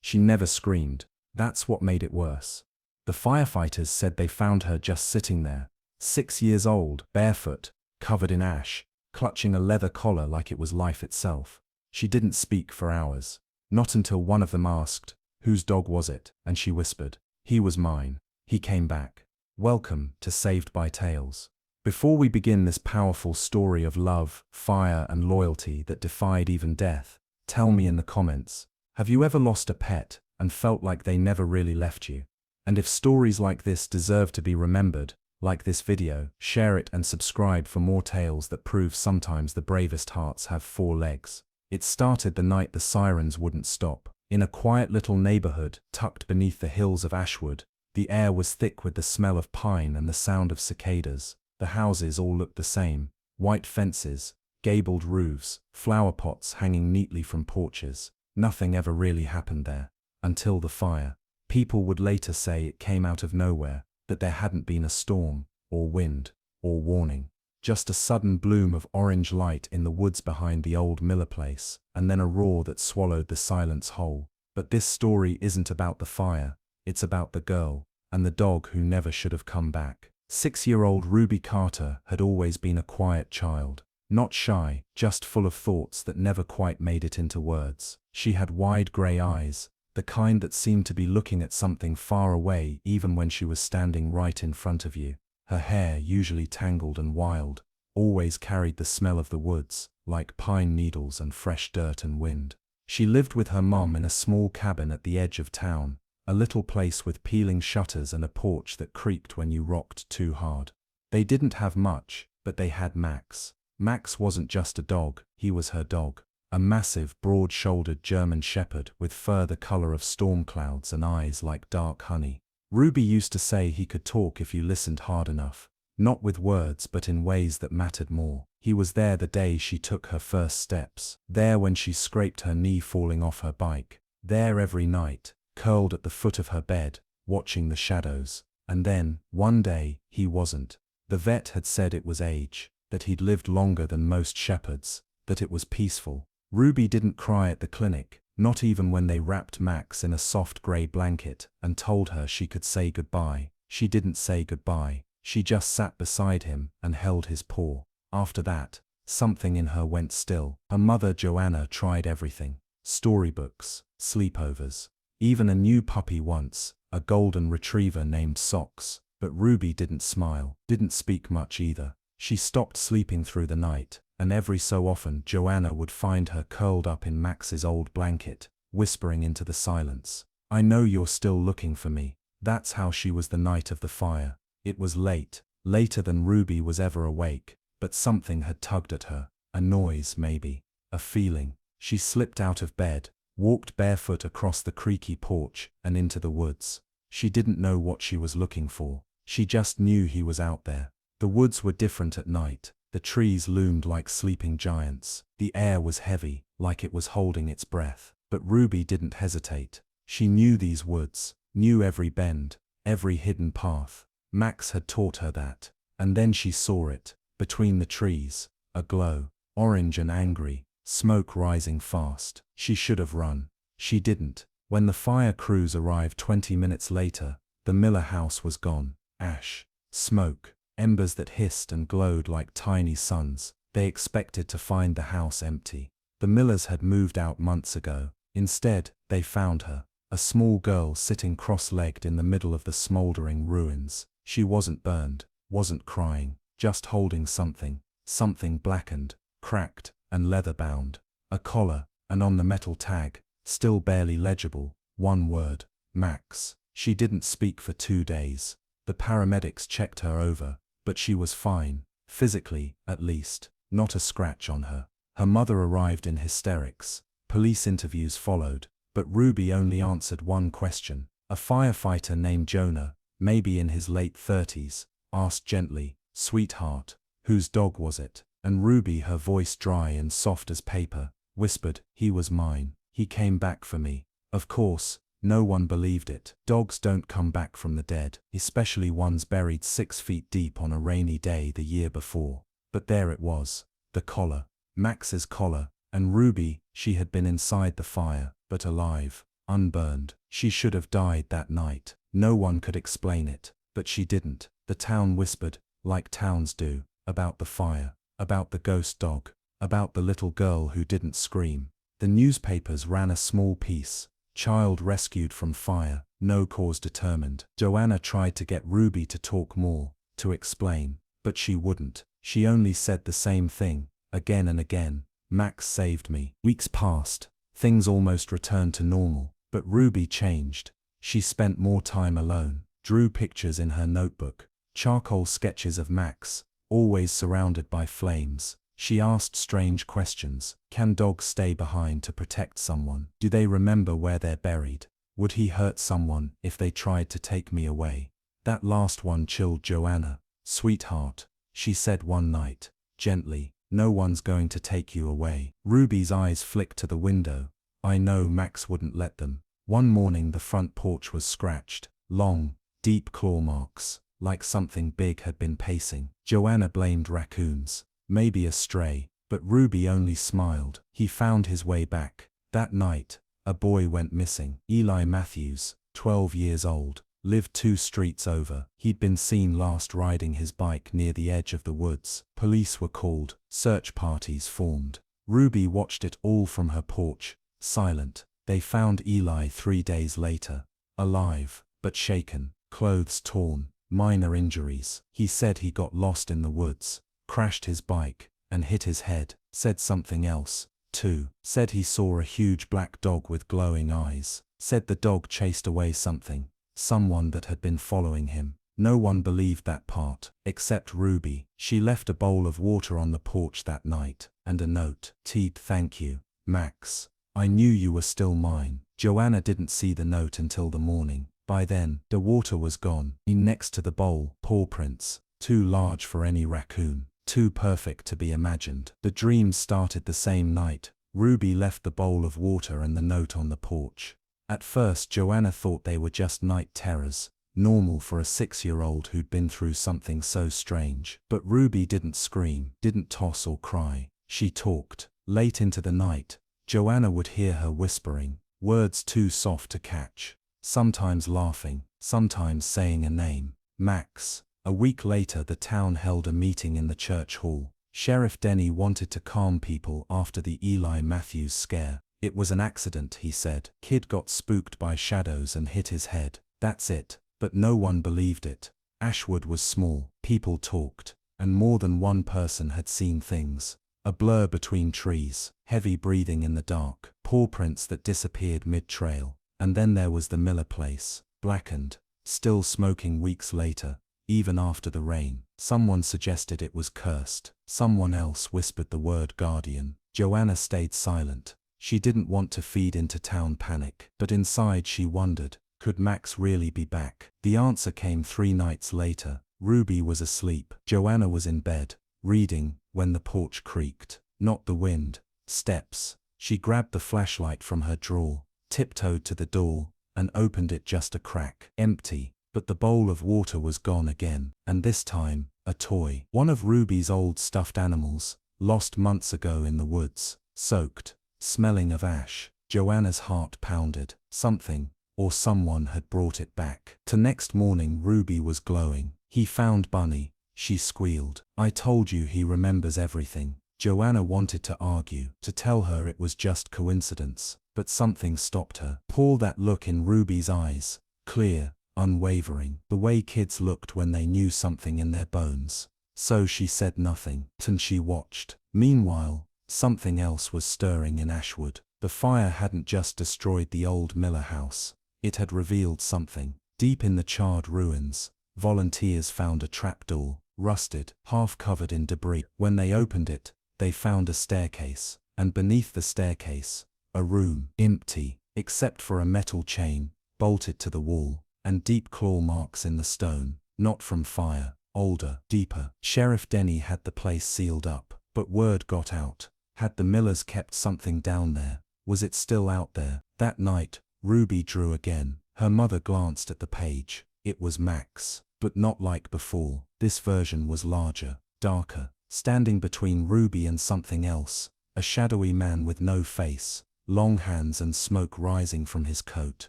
She never screamed. That's what made it worse. The firefighters said they found her just sitting there, 6 years old, barefoot, covered in ash, clutching a leather collar like it was life itself. She didn't speak for hours. Not until one of them asked, "Whose dog was it?" and she whispered, "He was mine. He came back." Welcome to Saved by Tales. Before we begin this powerful story of love, fire, and loyalty that defied even death, tell me in the comments, have you ever lost a pet and felt like they never really left you? And if stories like this deserve to be remembered, like this video, share it and subscribe for more tales that prove sometimes the bravest hearts have four legs. It started the night the sirens wouldn't stop. In a quiet little neighborhood tucked beneath the hills of Ashwood, the air was thick with the smell of pine and the sound of cicadas. The houses all looked the same: white fences, gabled roofs, flower pots hanging neatly from porches. Nothing ever really happened there. Until the fire. People would later say it came out of nowhere, that there hadn't been a storm, or wind, or warning. Just a sudden bloom of orange light in the woods behind the old Miller place, and then a roar that swallowed the silence whole. But this story isn't about the fire, it's about the girl, and the dog who never should have come back. 6-year-old Ruby Carter had always been a quiet child. Not shy, just full of thoughts that never quite made it into words. She had wide grey eyes, the kind that seemed to be looking at something far away even when she was standing right in front of you. Her hair, usually tangled and wild, always carried the smell of the woods, like pine needles and fresh dirt and wind. She lived with her mom in a small cabin at the edge of town, a little place with peeling shutters and a porch that creaked when you rocked too hard. They didn't have much, but they had Max. Max wasn't just a dog, he was her dog. A massive, broad-shouldered German shepherd with fur the color of storm clouds and eyes like dark honey. Ruby used to say he could talk if you listened hard enough. Not with words but in ways that mattered more. He was there the day she took her first steps. There when she scraped her knee falling off her bike. There every night, curled at the foot of her bed, watching the shadows. And then, one day, he wasn't. The vet had said it was age, that he'd lived longer than most shepherds, that it was peaceful. Ruby didn't cry at the clinic, not even when they wrapped Max in a soft grey blanket and told her she could say goodbye. She didn't say goodbye, she just sat beside him and held his paw. After that, something in her went still. Her mother Joanna tried everything: storybooks, sleepovers, even a new puppy once, a golden retriever named Socks. But Ruby didn't smile, didn't speak much either. She stopped sleeping through the night, and every so often Joanna would find her curled up in Max's old blanket, whispering into the silence, "I know you're still looking for me." That's how she was the night of the fire. It was late, later than Ruby was ever awake, but something had tugged at her. A noise maybe, a feeling. She slipped out of bed, walked barefoot across the creaky porch and into the woods. She didn't know what she was looking for. She just knew he was out there. The woods were different at night. The trees loomed like sleeping giants. The air was heavy, like it was holding its breath. But Ruby didn't hesitate. She knew these woods, knew every bend, every hidden path. Max had taught her that. And then she saw it, between the trees, a glow, orange and angry, smoke rising fast. She should have run. She didn't. When the fire crews arrived 20 minutes later, the Miller house was gone. Ash, smoke, embers that hissed and glowed like tiny suns. They expected to find the house empty. The Millers had moved out months ago. Instead, they found her, a small girl sitting cross-legged in the middle of the smoldering ruins. She wasn't burned, wasn't crying, just holding something blackened, cracked, and leather-bound. A collar, and on the metal tag, still barely legible, one word: Max. She didn't speak for 2 days. The paramedics checked her over, but she was fine, physically, at least, not a scratch on her. Her mother arrived in hysterics. Police interviews followed, but Ruby only answered one question. A firefighter named Jonah, maybe in his late 30s, asked gently, "Sweetheart, whose dog was it?" And Ruby, her voice dry and soft as paper, whispered, "He was mine. He came back for me." Of course, no one believed it. Dogs don't come back from the dead, especially ones buried 6 feet deep on a rainy day the year before. But there it was, the collar, Max's collar, and Ruby, she had been inside the fire, but alive. unburned. She should have died that night. No one could explain it, but she didn't. The town whispered, like towns do, about the fire, about the ghost dog, about the little girl who didn't scream. The newspapers ran a small piece, child rescued from fire, no cause determined. Joanna tried to get Ruby to talk more, to explain, but she wouldn't. She only said the same thing, again and again. Max saved me. Weeks passed. Things almost returned to normal, but Ruby changed. She spent more time alone, drew pictures in her notebook, charcoal sketches of Max, always surrounded by flames. She asked strange questions. Can dogs stay behind to protect someone? Do they remember where they're buried? Would he hurt someone if they tried to take me away? That last one chilled Joanna. Sweetheart, she said one night, gently, no one's going to take you away. Ruby's eyes flicked to the window. I know Max wouldn't let them. One morning the front porch was scratched, long, deep claw marks, like something big had been pacing. Joanna blamed raccoons. Maybe a stray, but Ruby only smiled. He found his way back. That night, a boy went missing. Eli Matthews, 12 years old, lived 2 streets over. He'd been seen last riding his bike near the edge of the woods. Police were called. Search parties formed. Ruby watched it all from her porch, silent. They found Eli 3 days later, alive, but shaken, clothes torn, minor injuries. He said he got lost in the woods, crashed his bike, and hit his head. Said something else, too. Said he saw a huge black dog with glowing eyes. Said the dog chased away something, someone that had been following him. No one believed that part, except Ruby. She left a bowl of water on the porch that night, and a note. Teed, thank you, Max. I knew you were still mine. Joanna didn't see the note until the morning. By then, the water was gone. Next to the bowl, paw prints, too large for any raccoon. Too perfect to be imagined. The dreams started the same night. Ruby left the bowl of water and the note on the porch. At first Joanna thought they were just night terrors, normal for a 6-year-old who'd been through something so strange. But Ruby didn't scream, didn't toss or cry. She talked. Late into the night, Joanna would hear her whispering, words too soft to catch, sometimes laughing, sometimes saying a name. Max. A week later the town held a meeting in the church hall. Sheriff Denny wanted to calm people after the Eli Matthews scare. It was an accident, he said. Kid got spooked by shadows and hit his head. That's it. But no one believed it. Ashwood was small. People talked. And more than one person had seen things. A blur between trees, heavy breathing in the dark, paw prints that disappeared mid-trail. And then there was the Miller place, blackened, still smoking weeks later. Even after the rain, someone suggested it was cursed. Someone else whispered the word guardian. Joanna stayed silent. She didn't want to feed into town panic. But inside she wondered, could Max really be back? The answer came 3 nights later. Ruby was asleep. Joanna was in bed, reading, when the porch creaked. Not the wind. Steps. She grabbed the flashlight from her drawer, tiptoed to the door, and opened it just a crack. Empty. But the bowl of water was gone again, and this time, a toy. One of Ruby's old stuffed animals, lost months ago in the woods, soaked, smelling of ash. Joanna's heart pounded. Something, or someone had brought it back. The next morning Ruby was glowing. He found Bunny, she squealed. I told you he remembers everything. Joanna wanted to argue, to tell her it was just coincidence, but something stopped her. Pour that look in Ruby's eyes, clear, unwavering, the way kids looked when they knew something in their bones. So she said nothing, and she watched. Meanwhile, something else was stirring in Ashwood. The fire hadn't just destroyed the old Miller house. It had revealed something. Deep in the charred ruins, volunteers found a trapdoor, rusted, half covered in debris. When they opened it, they found a staircase, and beneath the staircase, a room, empty, except for a metal chain, bolted to the wall, and deep claw marks in the stone, not from fire, older, deeper. Sheriff Denny had the place sealed up, but word got out. Had the Millers kept something down there? Was it still out there? That night, Ruby drew again. Her mother glanced at the page. It was Max, but not like before. This version was larger, darker. Standing between Ruby and something else, a shadowy man with no face, long hands and smoke rising from his coat.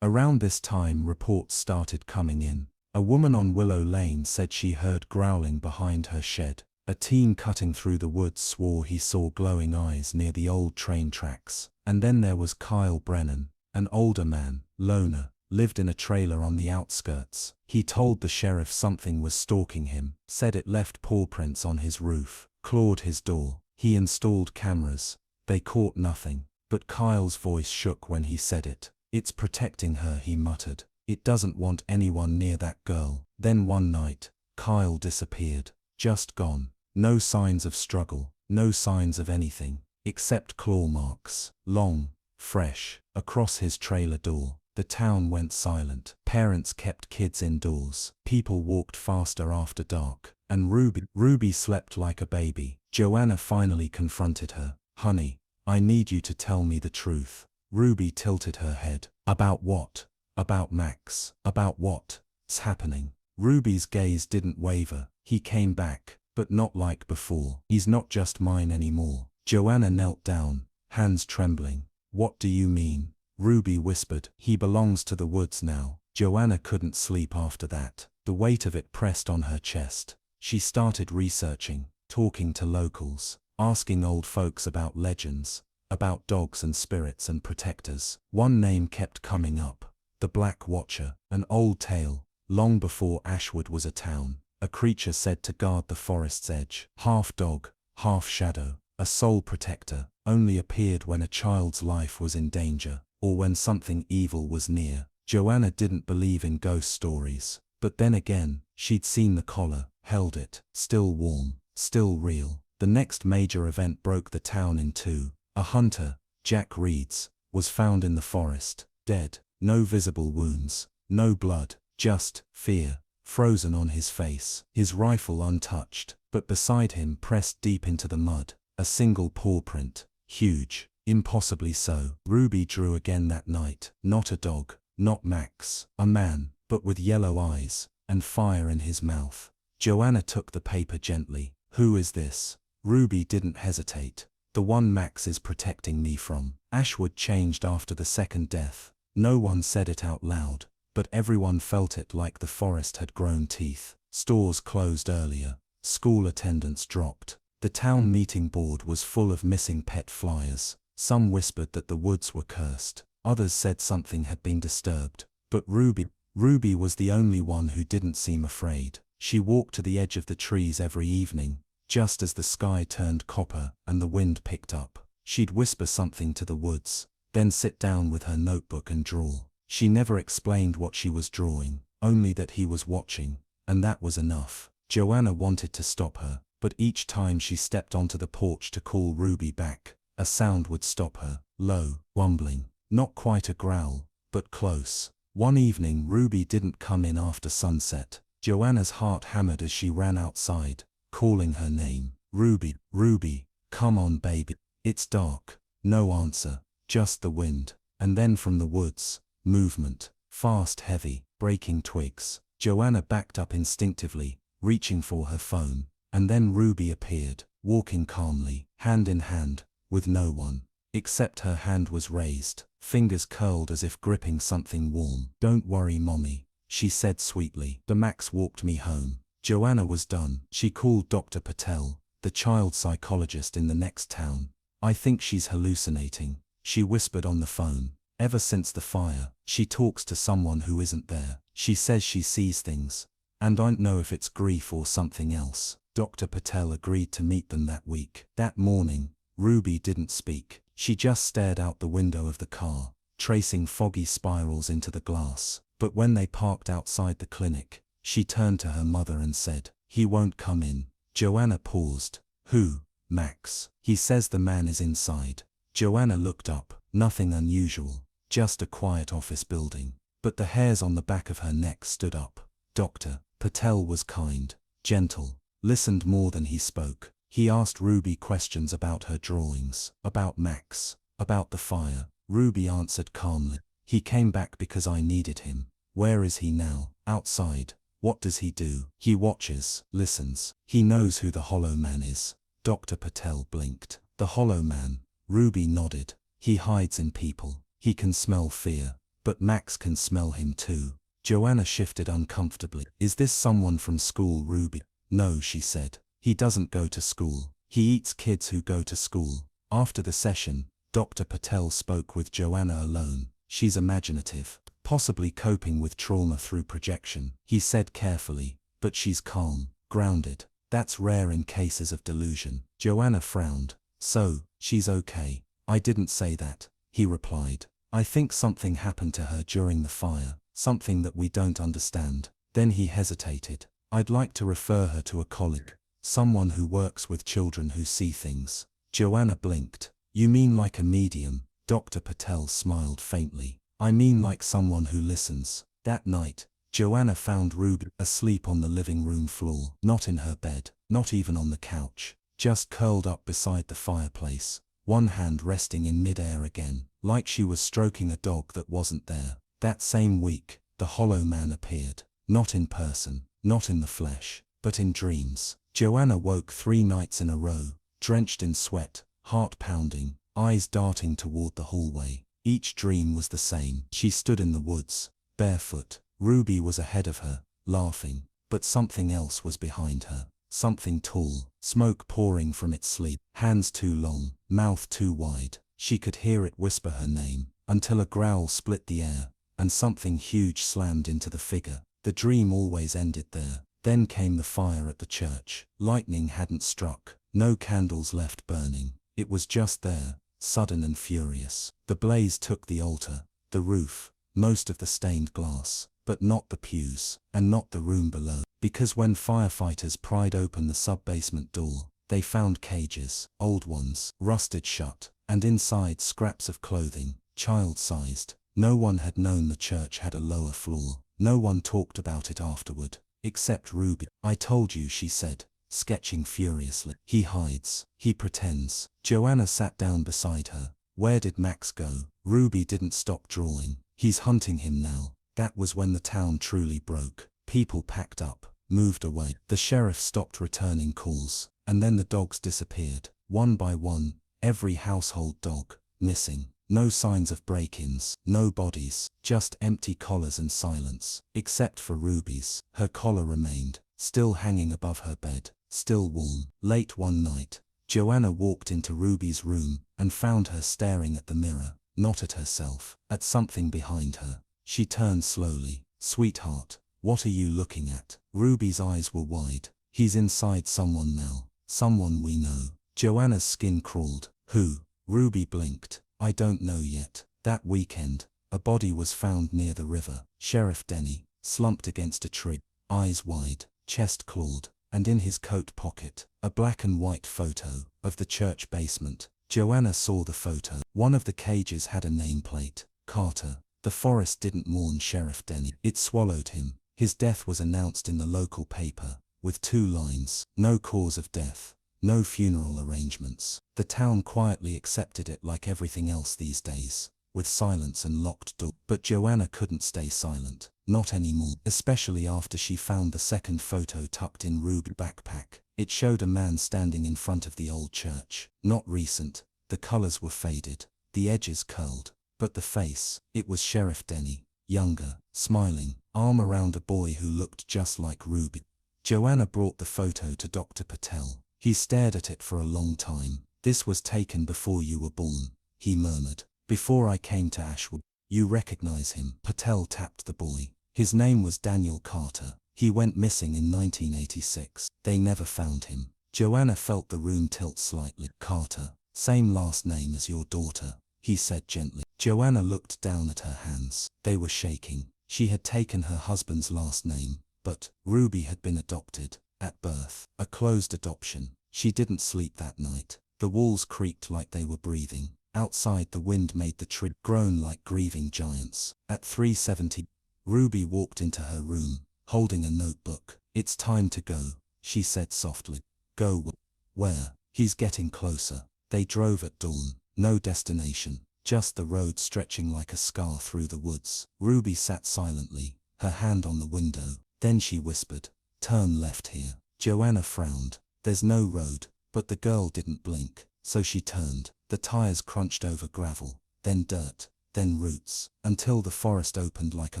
Around this time, reports started coming in. A woman on Willow Lane said she heard growling behind her shed. A teen cutting through the woods swore he saw glowing eyes near the old train tracks. And then there was Kyle Brennan, an older man, loner, lived in a trailer on the outskirts. He told the sheriff something was stalking him, said it left paw prints on his roof, clawed his door. He installed cameras. They caught nothing, but Kyle's voice shook when he said it. It's protecting her, he muttered. It doesn't want anyone near that girl. Then one night, Kyle disappeared, just gone. No signs of struggle, no signs of anything, except claw marks, long, fresh, across his trailer door. The town went silent. Parents kept kids indoors. People walked faster after dark. And Ruby slept like a baby. Joanna finally confronted her. Honey, I need you to tell me the truth. Ruby tilted her head. About what? About Max. About what's happening? Ruby's gaze didn't waver. He came back, but not like before. He's not just mine anymore. Joanna knelt down, hands trembling. What do you mean? Ruby whispered. He belongs to the woods now. Joanna couldn't sleep after that. The weight of it pressed on her chest. She started researching, talking to locals, asking old folks about legends, about dogs and spirits and protectors. One name kept coming up. The Black Watcher, an old tale, long before Ashwood was a town. A creature said to guard the forest's edge. Half dog, half shadow, a soul protector, only appeared when a child's life was in danger, or when something evil was near. Joanna didn't believe in ghost stories, but then again, she'd seen the collar, held it, still warm, still real. The next major event broke the town in two. A hunter, Jack Reeds, was found in the forest, dead, no visible wounds, no blood, just fear, frozen on his face, his rifle untouched, but beside him, pressed deep into the mud, a single paw print, huge, impossibly so. Ruby drew again that night. Not a dog, not Max, a man, but with yellow eyes, and fire in his mouth. Joanna took the paper gently. Who is this? Ruby didn't hesitate. The one Max is protecting me from. Ashwood changed after the second death. No one said it out loud, but everyone felt it like the forest had grown teeth. Stores closed earlier. School attendance dropped. The town meeting board was full of missing pet flyers. Some whispered that the woods were cursed. Others said something had been disturbed. But Ruby was the only one who didn't seem afraid. She walked to the edge of the trees every evening, just as the sky turned copper and the wind picked up. She'd whisper something to the woods, then sit down with her notebook and draw. She never explained what she was drawing, only that he was watching, and that was enough. Joanna wanted to stop her, but each time she stepped onto the porch to call Ruby back, a sound would stop her, low, rumbling, not quite a growl, but close. One evening Ruby didn't come in after sunset. Joanna's heart hammered as she ran outside, calling her name. Ruby, Ruby, come on baby. It's dark. No answer, just the wind. And then from the woods, movement, fast, heavy, breaking twigs. Joanna backed up instinctively, reaching for her phone. And then Ruby appeared, walking calmly, hand in hand, with no one. Except her hand was raised, fingers curled as if gripping something warm. Don't worry, Mommy, she said sweetly. The Max walked me home. Joanna was done. She called Dr. Patel, the child psychologist in the next town. I think she's hallucinating, she whispered on the phone. Ever since the fire, she talks to someone who isn't there. She says she sees things, and I don't know if it's grief or something else. Dr. Patel agreed to meet them that week. That morning, Ruby didn't speak. She just stared out the window of the car, tracing foggy spirals into the glass. But when they parked outside the clinic, she turned to her mother and said, "He won't come in." Joanna paused. Who? Max. He says the man is inside. Joanna looked up. Nothing unusual, just a quiet office building. But the hairs on the back of her neck stood up. Dr. Patel was kind, gentle, listened more than he spoke. He asked Ruby questions about her drawings, about Max, about the fire. Ruby answered calmly. He came back because I needed him. Where is he now? Outside. What does he do? He watches, listens. He knows who the Hollow Man is. Dr. Patel blinked. The Hollow Man. Ruby nodded. He hides in people. He can smell fear. But Max can smell him too. Joanna shifted uncomfortably. Is this someone from school, Ruby? No, she said. He doesn't go to school. He eats kids who go to school. After the session, Dr. Patel spoke with Joanna alone. She's imaginative, possibly coping with trauma through projection. He said carefully, but she's calm, grounded. That's rare in cases of delusion. Joanna frowned. So, she's okay. I didn't say that, he replied. I think something happened to her during the fire, something that we don't understand. Then he hesitated. I'd like to refer her to a colleague, someone who works with children who see things. Joanna blinked. You mean like a medium? Dr. Patel smiled faintly. I mean like someone who listens. That night, Joanna found Ruby asleep on the living room floor, not in her bed, not even on the couch, just curled up beside the fireplace, one hand resting in midair again, like she was stroking a dog that wasn't there. That same week, the Hollow Man appeared, not in person, not in the flesh, but in dreams. Joanna woke 3 nights in a row, drenched in sweat, heart pounding, eyes darting toward the hallway. Each dream was the same. She stood in the woods, barefoot. Ruby was ahead of her, laughing, but something else was behind her. Something tall, smoke pouring from its sleeve, hands too long, mouth too wide. She could hear it whisper her name, until a growl split the air, and something huge slammed into the figure. The dream always ended there. Then came the fire at the church. Lightning hadn't struck, no candles left burning. It was just there, sudden and furious. The blaze took the altar, the roof, most of the stained glass, but not the pews, and not the room below. Because when firefighters pried open the sub-basement door, they found cages, old ones, rusted shut, and inside scraps of clothing, child-sized. No one had known the church had a lower floor. No one talked about it afterward, except Ruby. I told you, she said, sketching furiously. He hides. He pretends. Joanna sat down beside her. Where did Max go? Ruby didn't stop drawing. He's hunting him now. That was when the town truly broke. People packed up, moved away. The sheriff stopped returning calls, and then the dogs disappeared. One by one, every household dog, missing. No signs of break-ins, no bodies, just empty collars and silence. Except for Ruby's. Her collar remained, still hanging above her bed, still warm. Late one night, Joanna walked into Ruby's room and found her staring at the mirror, not at herself, at something behind her. She turned slowly. Sweetheart, what are you looking at? Ruby's eyes were wide. He's inside someone now, someone we know. Joanna's skin crawled. Who? Ruby blinked. I don't know yet. That weekend, a body was found near the river. Sheriff Denny, slumped against a tree, eyes wide, chest clawed, and in his coat pocket, a black and white photo of the church basement. Joanna saw the photo. One of the cages had a nameplate, Carter. The forest didn't mourn Sheriff Denny. It swallowed him. His death was announced in the local paper, with 2 lines, no cause of death. No funeral arrangements. The town quietly accepted it like everything else these days, with silence and locked doors. But Joanna couldn't stay silent, not anymore, especially after she found the second photo tucked in Ruby's backpack. It showed a man standing in front of the old church. Not recent, the colors were faded, the edges curled, but the face, it was Sheriff Denny, younger, smiling, arm around a boy who looked just like Ruby. Joanna brought the photo to Dr. Patel. He stared at it for a long time. This was taken before you were born, he murmured. Before I came to Ashwood. You recognize him? Patel tapped the boy. His name was Daniel Carter. He went missing in 1986. They never found him. Joanna felt the room tilt slightly. Carter, same last name as your daughter, he said gently. Joanna looked down at her hands. They were shaking. She had taken her husband's last name, but Ruby had been adopted. At birth, a closed adoption. She didn't sleep that night. The walls creaked like they were breathing. Outside, the wind made the trees groan like grieving giants. At 3:70, Ruby walked into her room, holding a notebook. It's time to go, she said softly. Go where? He's getting closer. They drove at dawn. No destination, just the road stretching like a scar through the woods. Ruby sat silently, her hand on the window. Then she whispered, turn left here. Joanna frowned. There's no road, but the girl didn't blink. So she turned. The tires crunched over gravel, then dirt, then roots, until the forest opened like a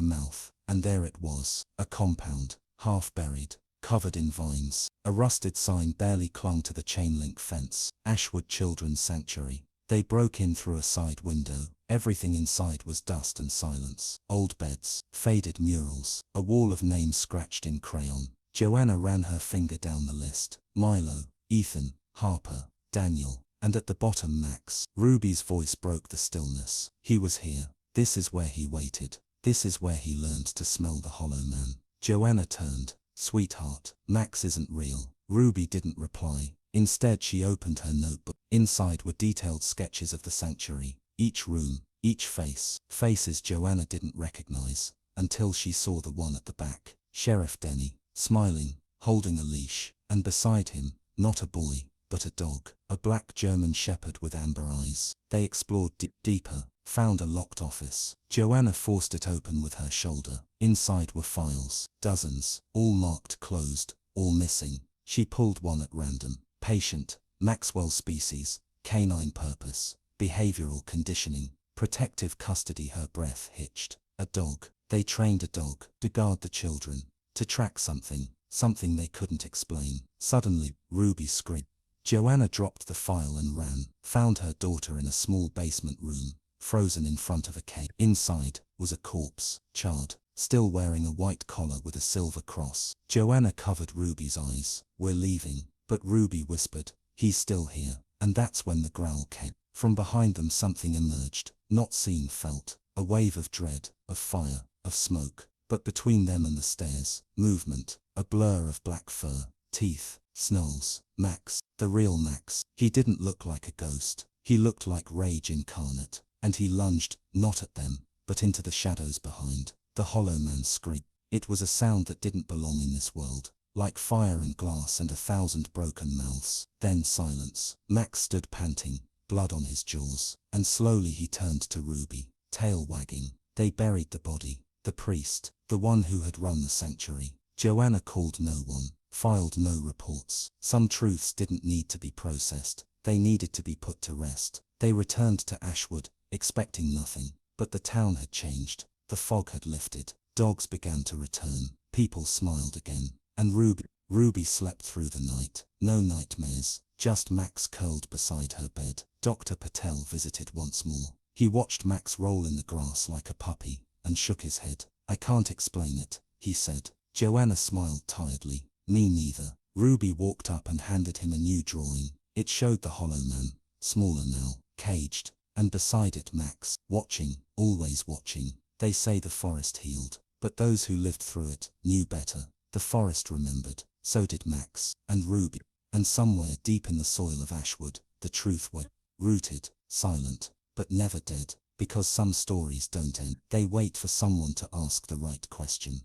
mouth, and there it was, a compound, half buried, covered in vines. A rusted sign barely clung to the chain-link fence. Ashwood Children's Sanctuary. They broke in through a side window. Everything inside was dust and silence. Old beds, faded murals, a wall of names scratched in crayon. Joanna ran her finger down the list. Milo, Ethan, Harper, Daniel, and at the bottom Max. Ruby's voice broke the stillness. He was here. This is where he waited. This is where he learned to smell the hollow man. Joanna turned. Sweetheart, Max isn't real. Ruby didn't reply. Instead she opened her notebook. Inside were detailed sketches of the sanctuary. Each room, each face. Faces Joanna didn't recognize, until she saw the one at the back. Sheriff Denny, smiling, holding a leash, and beside him, not a boy, but a dog. A black German shepherd with amber eyes. They explored deeper, found a locked office. Joanna forced it open with her shoulder. Inside were files, dozens, all marked closed, all missing. She pulled one at random. Patient, Maxwell species, canine purpose, behavioral conditioning, protective custody. Her breath hitched. A dog. They trained a dog to guard the children, to track something they couldn't explain. Suddenly, Ruby screamed. Joanna dropped the file and ran, found her daughter in a small basement room, frozen in front of a cage. Inside was a corpse, charred, still wearing a white collar with a silver cross. Joanna covered Ruby's eyes. We're leaving, but Ruby whispered, he's still here. And that's when the growl came. From behind them something emerged, not seen, felt, a wave of dread, of fire, of smoke. But between them and the stairs, movement, a blur of black fur, teeth, snarls. Max, the real Max. He didn't look like a ghost. He looked like rage incarnate. And he lunged, not at them, but into the shadows behind. The hollow man screamed. It was a sound that didn't belong in this world. Like fire and glass and 1,000 broken mouths. Then silence. Max stood panting, blood on his jaws. And slowly he turned to Ruby, tail wagging. They buried the body. The priest, the one who had run the sanctuary. Joanna called no one, filed no reports. Some truths didn't need to be processed. They needed to be put to rest. They returned to Ashwood, expecting nothing. But the town had changed. The fog had lifted. Dogs began to return. People smiled again. And Ruby slept through the night. No nightmares, just Max curled beside her bed. Dr. Patel visited once more. He watched Max roll in the grass like a puppy, and shook his head. I can't explain it, he said. Joanna smiled tiredly. Me neither. Ruby walked up and handed him a new drawing. It showed the hollow man, smaller now, caged, and beside it Max, watching, always watching. They say the forest healed, but those who lived through it knew better. The forest remembered, so did Max, and Ruby. And somewhere deep in the soil of Ashwood, the truth was rooted, silent, but never dead, because some stories don't end. They wait for someone to ask the right question.